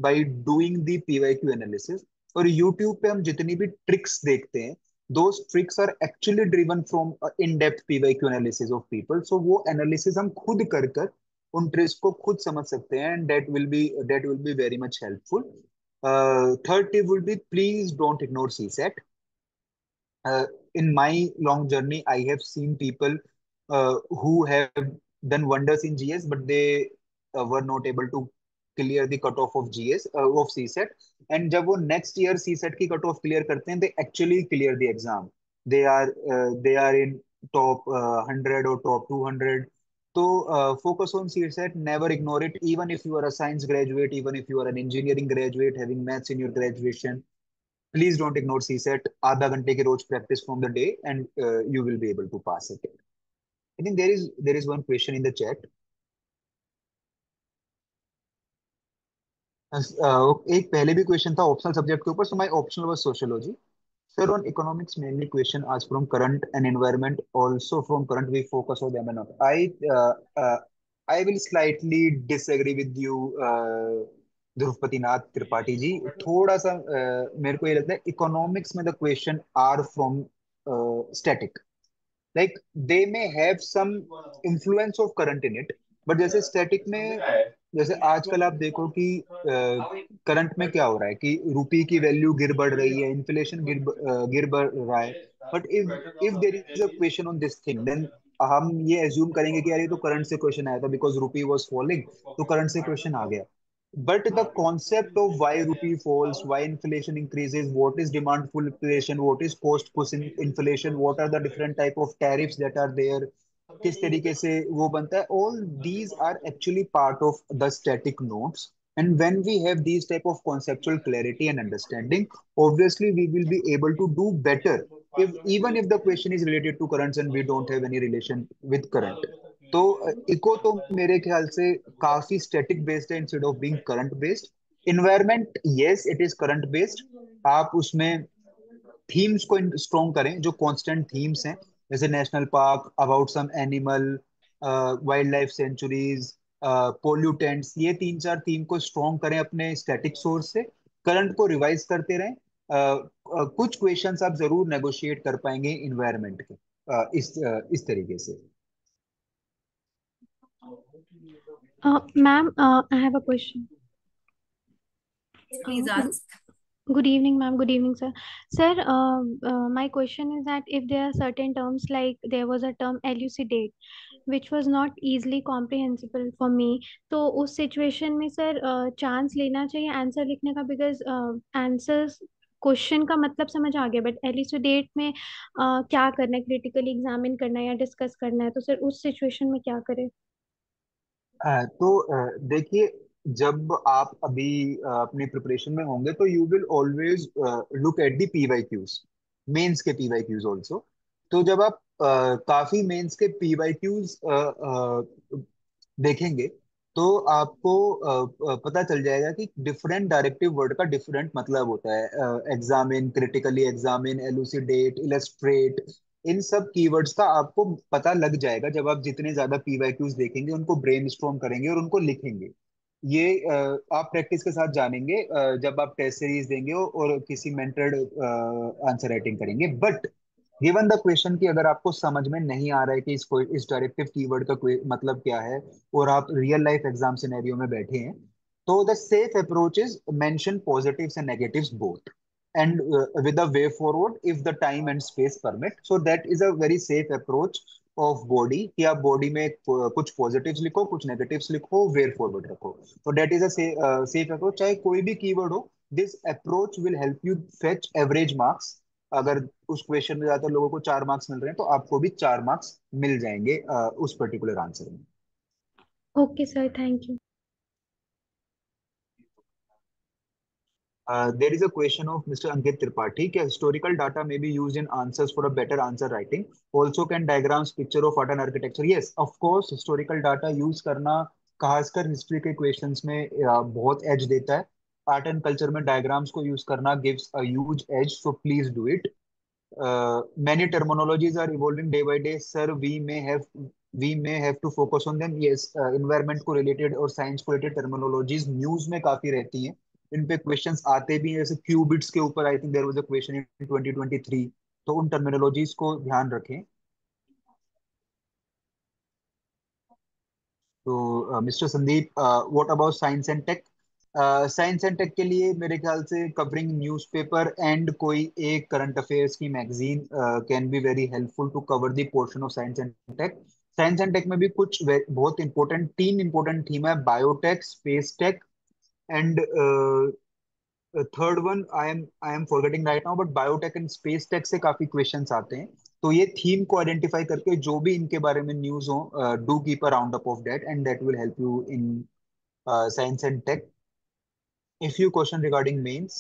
by doing the PYQ analysis. और YouTube पे हम जितनी भी ट्रिक्स देखते हैं, those tricks are actually driven from in-depth PYQ analysis of people. So वो analysis हम खुद कर कर उन ट्रिक्स को खुद समझ सकते हैं, and that will be very much helpful. Third tip would be please don't ignore CSAT. uh, in my long journey, I have seen people who have done wonders in GS, but they were not able to clear the cutoff of GS of CSET. And जब वो next year CSET की cutoff clear करते हैं, they actually clear the exam. They are in top 100 or top 200. So focus on CSET, never ignore it. Even if you are a science graduate, even if you are an engineering graduate having maths in your graduation, please don't ignore CSET. आधा घंटे की रोज practice from the day, and you will be able to pass it. I think there is one question in the chat. एक पहले भी क्वेश्चन था ऑप्शनल सब्जेक्ट के ऊपर, so my optional was sociology. Sir, on economics, mainly question asked from current and environment. Also from current, we focus on them and not. I will slightly disagree with you, Dhruvpati Nath Tripathi ji. थोड़ा सा मेरे को ये लगता है इकोनॉमिक्स में the question are from static. Like they may have some influence of current in it, but जैसे स्टैटिक में, जैसे आजकल आप देखो कि करंट में क्या हो रहा है कि रुपी की वैल्यू गिर बढ़ रही है, इन्फ्लेशन गिर बढ़ रहा है. But if if there is a question on this thing, then हम ये एज्यूम करेंगे कि यार ये तो करंट से क्वेश्चन आया था बिकॉज रुपी वॉज फॉलिंग, तो करंट से क्वेश्चन आ गया. But the concept of why rupee falls, why inflation increases, what is demand pull inflation, what is cost push inflation, what are the different type of tariffs that are there, किस तरीके से वो बनता है, all these are actually part of the static notes. And when we have these type of conceptual clarity and understanding, obviously we will be able to do better if even if the question is related to currents and we don't have any relation with current. तो इको तो मेरे ख्याल से काफी स्टैटिक बेस्ड है instead of being current based. Environment, yes it is current based. आप उसमें थीम्स को स्ट्रॉन्ग करें जो कांस्टेंट थीम्स हैं, जैसे national park, about some animal, wildlife sanctuaries, pollutants. ये तीन चार थीम को स्ट्रॉन्ग करें अपने स्टैटिक सोर्स से. करंट को रिवाइज करते रहें. कुछ क्वेश्चंस आप जरूर नेगोशिएट कर पाएंगे इन्वायरमेंट के इस तरीके से. Ma'am, I have a question. Please Uh, ask. Good evening, ma'am. Good evening, sir. Sir, my question is that if there are certain terms, like there was a term elucidate, which was not easily comprehensible for me, तो उस situation में sir chance लेना चाहिए आंसर लिखने का, because answers क्वेश्चन का मतलब समझ आ गया, बट एलिसिडेट में क्या करना है, क्रिटिकली एग्जामिन करना है या डिस्कस करना है, तो सर उस सिचुएशन में क्या करें? देखिए, जब आप अभी अपनी प्रिपरेशन में होंगे तो you will always look at the PYQs, mains के पीवाईक्यूज ऑल्सो. तो जब आप काफी मेंस के पीवाईक्यूज देखेंगे तो आपको पता चल जाएगा कि डिफरेंट डायरेक्टिव वर्ड का डिफरेंट मतलब होता है. Examine, critically examine, elucidate, illustrate, इन सब कीवर्ड्स का आपको पता लग जाएगा जब आप जितने ज्यादा पीवाईक्यूज देखेंगे, उनको ब्रेनस्टॉर्म करेंगे और उनको लिखेंगे. ये आप प्रैक्टिस के साथ जानेंगे जब आप टेस्ट सीरीज देंगे और किसी मेंटर्ड आंसर राइटिंग करेंगे. बट गिवन द क्वेश्चन की अगर आपको समझ में नहीं आ रहा है कि इस डायरेक्टिव कीवर्ड का मतलब क्या है, और आप रियल लाइफ एग्जाम सिनेरियो में बैठे हैं, तो the safe approach is mention positives and negatives both, and with a way forward if the time and space permit. So that is a very safe approach of body कि आप बॉडी में कुछ पॉजिटिव्स लिखो, कुछ नेगेटिव्स लिखो, वे फॉरवर्ड रखो. तो that is a safe approach, चाहे कोई भी कीवर्ड हो. This approach will help you fetch average marks. अगर उस क्वेश्चन में ज्यादातर लोगों को 4 मार्क्स मिल रहे हैं, तो आपको भी 4 मार्क्स मिल जाएंगे उस पर्टिकुलर आंसर में. Okay sir, thank you. There is a question of Mr. Ankit Tripathi कि historical data may be used in answers for a better answer writing. Also, can diagrams picture of art and architecture? Yes, of course, historical data use करना खासकर हिस्ट्री के क्वेश्चंस में बहुत एज देता है. आर्ट एंड कल्चर में डायग्राम्स को यूज करना gives a huge edge, so please do it. Many terminologies are evolving day by day. Sir, we may have to focus on them. Yes, environment को related और science को related terminologies news में काफी रहती हैं. इन पे क्वेश्चंस आते भी हैं, जैसे क्यूबिट्स के ऊपर I think there was a question in 2023. तो उन टर्मिनोलॉजीज को ध्यान रखें. तो mister Sandeep, what about science and tech? Science and tech के लिए मेरे ख्याल से कवरिंग न्यूज़पेपर एंड कोई एक करंट अफेयर्स की magazine can be very helpful to cover the portion of science and tech. Science and tech में भी कुछ बहुत इंपॉर्टेंट, तीन इंपॉर्टेंट थीम है: biotech, space tech and third one I am forgetting right now, but biotech and space tech से काफी क्वेश्चंस आते हैं। तो ये थीम को आइडेंटिफाई करके जो भी इनके बारे में न्यूज हो, do keep a round up of that and that will help you in science and tech. A few question regarding mains.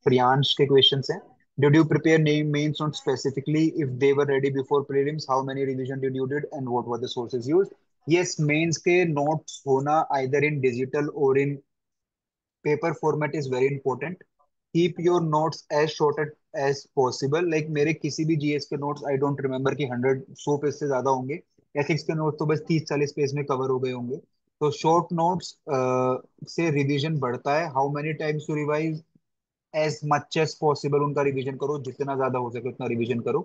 Priyansh के questions हैं. Did you prepare name mains not specifically if they were ready before prelims? How many revision did you did and what were the sources used? Yes, mains के notes होना either in digital or in paper format is very important. Keep your notes as short as possible. Like मेरे किसी भी जीएस के notes I don't remember कि 100 पेज से ज्यादा होंगे। एथिक्स के नोट्स तो बस 30-40 पेज में कवर हो गए होंगे। तो शॉर्ट नोट्स से रिवीजन बढ़ता है। How many times to revise? As much as possible उनका रिवीजन करो, जितना ज्यादा हो सके उतना रिवीजन करो।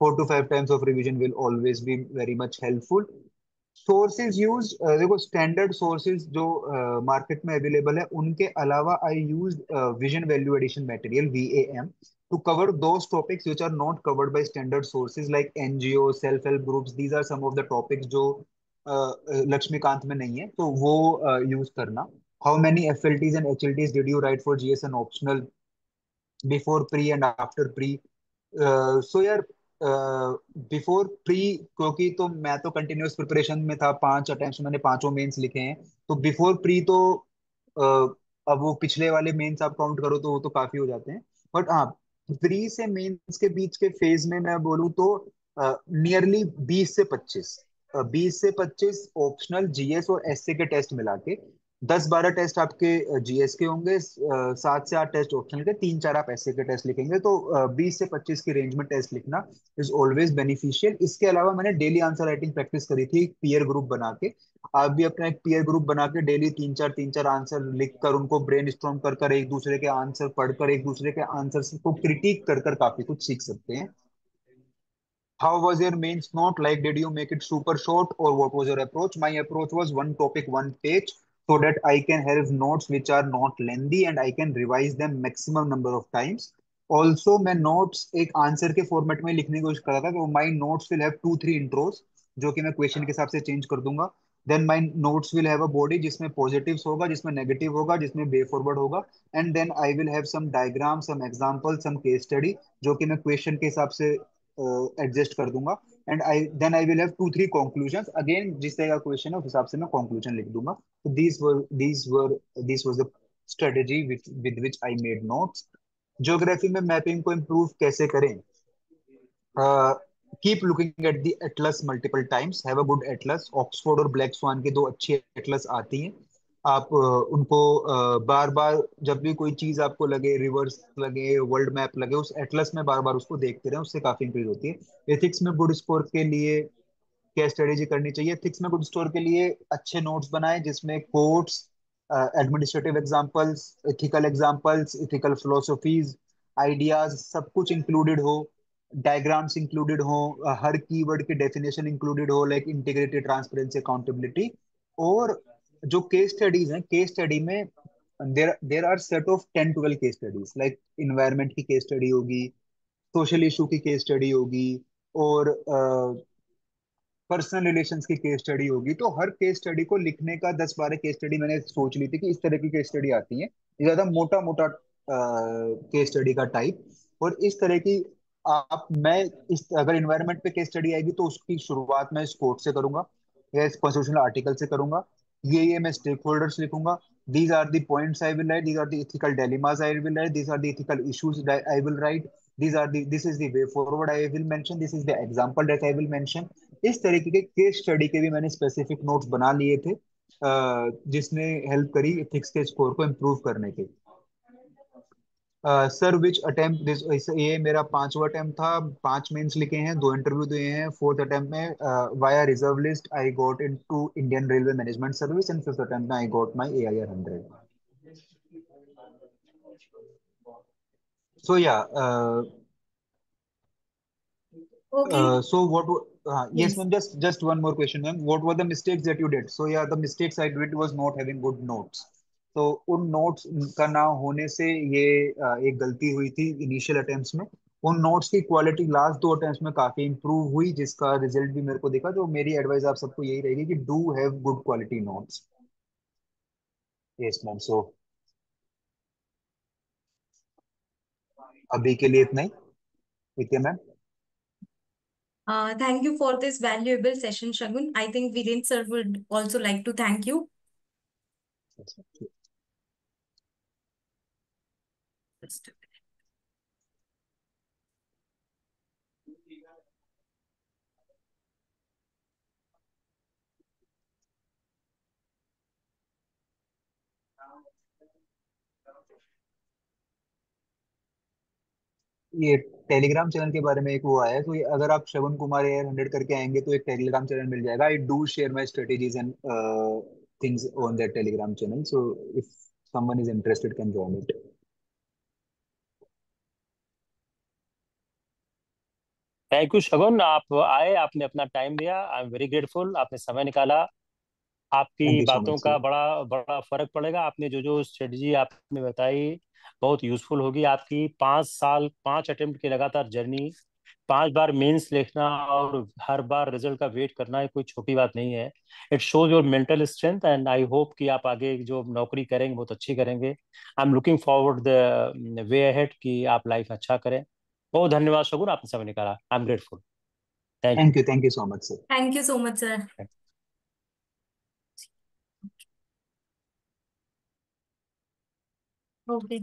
4 to 5 times of revision will always be very much helpful. Sources use, देखो स्टैंडर्ड सोर्सेज जो मार्केट में अवेलेबल है उनके अलावा I use vision value addition material, VAM, to cover those topics which are not covered by standard sources like NGO, self help groups. These are some of the topics जो लक्ष्मीकांत में नहीं है, तो वो यूज करना। How many FLTs and HLTs did you right for GS and optional before pre and after pre? So यार, बिफोर प्री, क्योंकि तो मैं तो कंटिन्यूअस प्रिपरेशन में था, 5 अटेम्प्ट मैंने पांचों मेंस लिखे हैं। तो बिफोर प्री तो अब वो पिछले वाले मेंस आप काउंट करो तो वो तो काफी हो जाते हैं। बट हाँ, प्री से मेंस के बीच के फेज में मैं बोलूँ तो नियरली 20 से 25, 20 से 25 ऑप्शनल, GS और एसए के टेस्ट मिला के। 10-12 टेस्ट आपके जीएस के होंगे, 7 से 8 टेस्ट ऑप्शनल के, 3-4 आप ऐसे के टेस्ट लिखेंगे। तो 20 से 25 की रेंज में टेस्ट लिखना इज ऑलवेज बेनिफिशियल। इसके अलावा मैंने डेली आंसर राइटिंग प्रैक्टिस करी थी एक पीयर ग्रुप बना के। आप भी अपना एक पीयर ग्रुप बना के डेली 3-4 आंसर लिख कर उनको ब्रेन स्टॉर्म कर कर, एक दूसरे के आंसर पढ़कर, एक दूसरे के आंसर को क्रिटिक कर कर काफी कुछ सीख सकते हैं। How was your mains note? Like, did you make it super short or what was your approach? My approach was one topic, one page, so that I can have notes which are not lengthy and I can revise them maximum number of times. Also, मैं notes एक आंसर के फॉर्मेट में लिखने की कोशिश कर रहा था, तो my notes will have 2-3 intros जो कि मैं क्वेश्चन के हिसाब से चेंज कर दूंगा। Then my notes will have a body जिसमें पॉजिटिव्स होगा, जिसमें नेगेटिव होगा, जिसमें वे फॉरवर्ड होगा। And then I will have some diagram, some example, some case study जो कि मैं क्वेश्चन के हिसाब से एडजस्ट कर दूंगा। And I will have 2-3 conclusions, again जिस तरह का क्वेश्चन है उस हिसाब से मैं कंक्लूजन लिख दूंगा। तो this was the strategy with which I made notes. Geography में मैपिंग को इम्प्रूव कैसे करें? Keep looking at the Atlas multiple times, have a good Atlas. Oxford और ब्लैक स्वान की दो अच्छी एटलस आती हैं। आप उनको बार बार, जब भी कोई चीज आपको लगे, रिवर्स लगे, वर्ल्ड मैप लगे, उस एटलस में बार बार उसको देखते रहें, उससे काफी इंक्रीज होती है। एथिक्स में गुड स्कोर के लिए क्या स्ट्रेटेजी करनी चाहिए? एथिक्स में गुड स्कोर के लिए अच्छे नोट्स बनाएं जिसमें quotes, administrative examples, ethical examples, ethical philosophies, ideas सब कुछ इंक्लूडेड हो, डायग्राम्स इंक्लूडेड हो, हर कीवर्ड की डेफिनेशन इंक्लूडेड हो, लाइक इंटीग्रिटी, ट्रांसपेरेंसी, अकाउंटेबिलिटी। और जो केस स्टडीज हैं, केस स्टडी में there are set of 10-12 case studies, like environment की केस स्टडी होगी, सोशल इशू की केस स्टडी होगी, और पर्सनल रिलेशंस की केस स्टडी होगी। तो हर केस स्टडी को लिखने का 10-12 केस स्टडी मैंने सोच ली थी कि इस तरह की केस स्टडी आती है, ये ज्यादा मोटा मोटा केस स्टडी का टाइप। और इस तरह की आप मैं इस अगर इन्वायरमेंट पे केस स्टडी आएगी तो उसकी शुरुआत मैं इस कोर्ट से करूंगा या इस कॉन्स्टिट्यूशनल आर्टिकल से करूंगा। ये मैं स्टेक होल्डर्स लिखूंगा। These are the points I will write, these are the ethical dilemmas I will write, these are the ethical issues I will write, this is the way forward I will mention, this is the example that I will mention। इस तरीके के केस स्टडी के भी मैंने स्पेसिफिक नोट्स बना लिए थे, जिसने हेल्प करी एथिक्स के स्कोर को इम्प्रूव करने के। सर विच अटेम्प्ट दिस, ये मेरा 5वां अटेम्प्ट था। 5 मेंस लिखे हैं, 2 इंटरव्यू दिए हैं। 4th अटेम्प्ट में via reserve list I got into Indian railway management service, and 5th attempt में I got my AIR 100। So yeah, okay. so what yes yes. ma'am, just one more question ma'am, what were the mistakes that you did? So yeah, the mistakes I did was not having good notes. तो उन नोट्स का ना होने से ये एक गलती हुई थी इनिशियल अटेम्प्ट्स में। उन नोट्स की क्वालिटी लास्ट 2 अटेम्प्ट्स में काफी इंप्रूव हुई, जिसका रिजल्ट भी मेरे को दिखा। तो मेरी एडवाइस आप सबको यही रहेगी कि do have good quality notes. Yes ma'am. So अभी के लिए इतना ही। ठीक है ma'am. Thank you for this valuable session, Shagun. I think Viren sir would also like to thank you. ये टेलीग्राम चैनल के बारे में एक वो आया है, तो ये अगर आप श्रवण कुमार एयर 100 करके आएंगे तो एक टेलीग्राम चैनल मिल जाएगा। I do share my strategies and things on that Telegram channel, so if someone is interested can join it. Thank you Shagun, आप आए, आपने अपना टाइम दिया। आई एम वेरी ग्रेटफुल, आपने समय निकाला। थैंक आपकी यू सो बातों मच का सर। बड़ा बड़ा फर्क पड़ेगा। आपने जो जो स्ट्रेटजी आपने बताई बहुत यूजफुल होगी आपकी। 5 साल 5 अटेम्प्ट की लगातार जर्नी, 5 बार मेंस लिखना और हर बार रिजल्ट का वेट करना, ये कोई छोटी बात नहीं है। It shows your mental strength and I hope कि आप आगे जो नौकरी करेंगे बहुत अच्छी करेंगे। I am looking forward the way ahead कि आप लाइफ अच्छा करें। बहुत धन्यवाद शगुन, आपने समय निकाला। I am grateful. Thank you. Thank you so much sir. Thank you so much, sir. Okay.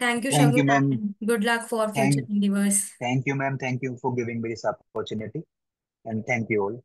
Thank you, thank you Shagun, ma'am. and good luck for future thank endeavors. Thank you ma'am. Thank you for giving me this opportunity and thank you all.